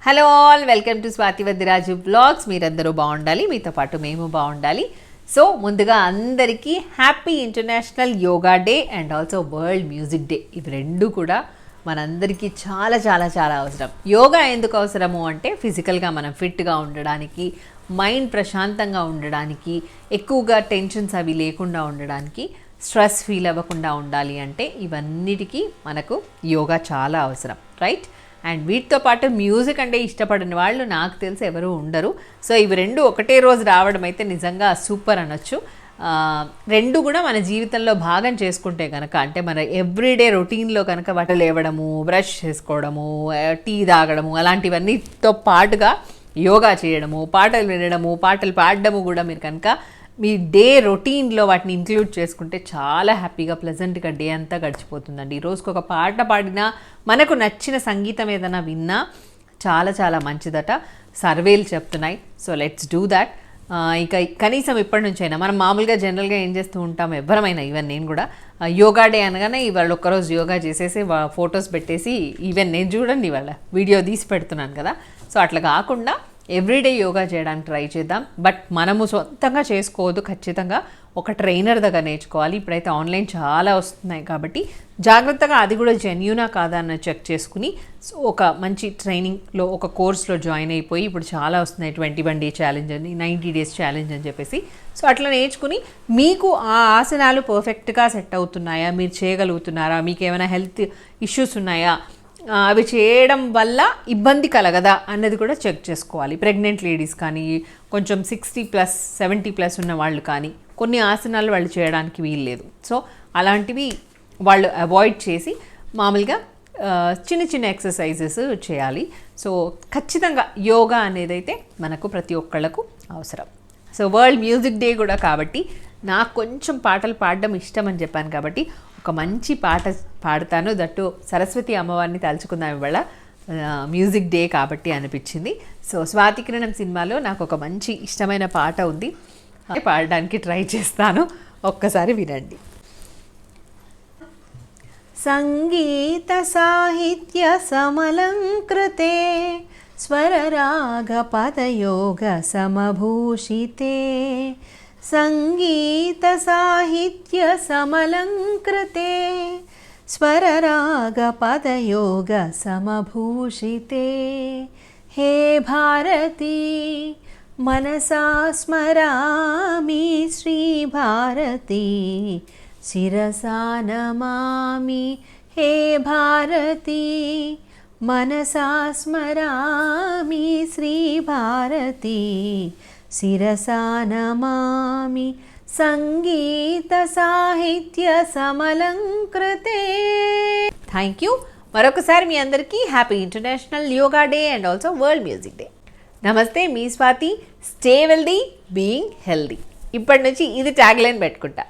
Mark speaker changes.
Speaker 1: Hello all, welcome to Swathi Vaddiraju blogs. మీరందరూ బాగుండాలి, మీతో పాటు మేము బాగుండాలి. సో ముందుగా అందరికీ happy international yoga day and also world music day. ఇవి రెండు కూడా మనందరికీ చాలా చాలా చాలా అవసరం. యోగా ఎందుకు అవసరము అంటే ఫిజికల్గా మనం ఫిట్గా ఉండడానికి, మైండ్ ప్రశాంతంగా ఉండడానికి, ఎక్కువగా టెన్షన్స్ అవి లేకుండా ఉండడానికి, స్ట్రెస్ ఫీల్ అవ్వకుండా ఉండాలి అంటే ఇవన్నిటికీ మనకు యోగా చాలా అవసరం, రైట్? అండ్ వీటితో పాటు మ్యూజిక్ అంటే ఇష్టపడిన వాళ్ళు నాకు తెలిసి ఎవరు ఉండరు. సో ఇవి రెండు ఒకటే రోజు రావడం అయితే నిజంగా సూపర్ అనొచ్చు. రెండు కూడా మన జీవితంలో భాగం చేసుకుంటే కనుక, అంటే మన ఎవ్రీడే రొటీన్లో కనుక బట్టలు లేవడము, బ్రష్ చేసుకోవడము, టీ తాగడము అలాంటివన్నీతో పాటుగా యోగా చేయడము, పాటలు వినడము, పాటలు పాడడము కూడా మీరు కనుక మీ డే రొటీన్లో వాటిని ఇంక్లూడ్ చేసుకుంటే చాలా హ్యాపీగా ప్లెజెంట్గా డే అంతా గడిచిపోతుందండి. ఈ రోజుకి ఒక పాట పాడినా, మనకు నచ్చిన సంగీతం ఏదైనా విన్నా చాలా చాలా మంచిదట సర్వేలు చెప్తున్నాయి. So let's do that. ఇక కనీసం ఇప్పటి నుంచైనా మనం మామూలుగా జనరల్గా ఏం చేస్తూ ఉంటాం, ఎవరమైనా, ఈవెన్ నేను కూడా యోగా డే అనగానే ఇవాళ ఒక్కరోజు యోగా చేసేసి ఫొటోస్ పెట్టేసి, ఈవెన్ నేను చూడండి ఇవాళ వీడియో తీసి పెడుతున్నాను కదా. సో అట్లా కాకుండా ఎవ్రీడే యోగా చేయడానికి ట్రై చేద్దాం. బట్ మనము సొంతంగా చేసుకోవద్దు, ఖచ్చితంగా ఒక ట్రైనర్ దగ్గర నేర్చుకోవాలి. ఇప్పుడైతే ఆన్లైన్ చాలా వస్తున్నాయి కాబట్టి జాగ్రత్తగా అది కూడా జెన్యూనా కాదా అని చెక్ చేసుకుని ఒక మంచి ట్రైనింగ్లో ఒక కోర్స్లో జాయిన్ అయిపోయి, ఇప్పుడు చాలా వస్తున్నాయి 21 డే ఛాలెంజ్ అని, 90 డేస్ ఛాలెంజ్ అని చెప్పేసి. సో అట్లా నేర్చుకుని మీకు ఆ ఆసనాలు పర్ఫెక్ట్గా సెట్ అవుతున్నాయా, మీరు చేయగలుగుతున్నారా, మీకు ఏమైనా హెల్త్ ఇష్యూస్ ఉన్నాయా, అవి చేయడం వల్ల ఇబ్బంది కలగదా అన్నది కూడా చెక్ చేసుకోవాలి. ప్రెగ్నెంట్ లేడీస్ కానీ, కొంచెం 60+ 70+ ఉన్న వాళ్ళు కానీ కొన్ని ఆసనాలు వాళ్ళు చేయడానికి వీల్లేదు. సో అలాంటివి వాళ్ళు అవాయిడ్ చేసి మామూలుగా చిన్న చిన్న ఎక్సర్సైజెస్ చేయాలి. సో ఖచ్చితంగా యోగా అనేది అయితే మనకు ప్రతి ఒక్కళ్ళకు అవసరం. సో వరల్డ్ మ్యూజిక్ డే కూడా కాబట్టి నాకు కొంచెం పాటలు పాడడం ఇష్టం అని చెప్పాను కాబట్టి ఒక మంచి పాట పాడతాను. దట్టు సరస్వతి అమ్మవారిని తలుచుకుందాం ఇవాళ మ్యూజిక్ డే కాబట్టి అనిపించింది. సో స్వాతి కిరణం సినిమాలో నాకు ఒక మంచి ఇష్టమైన పాట ఉంది, పాడడానికి ట్రై చేస్తాను, ఒక్కసారి వినండి. సంగీత సాహిత్య సమలంకృతే స్వరరాగ పదయోగ సమభూషితే, సంగీత సాహిత్య సమలంకృతే స్వరరాగ పదయోగ సమభూషితే, హే భారతి మనసా స్మరామి శ్రీ భారతి శిరసా నమామి, హే భారతి మనసా స్మరామి శ్రీ భారతి శిరసా నమామి, సంగీత సాహిత్య సమలంకృతే. Thank you. మరొకసారి మీ అందరికీ happy international yoga day and also world music day. నమస్తే, మీ Swathi. Stay wealthy, being healthy. ఇప్పటి నుంచి ఇది ట్యాగ్ లైన్ పెట్టుకుంటా.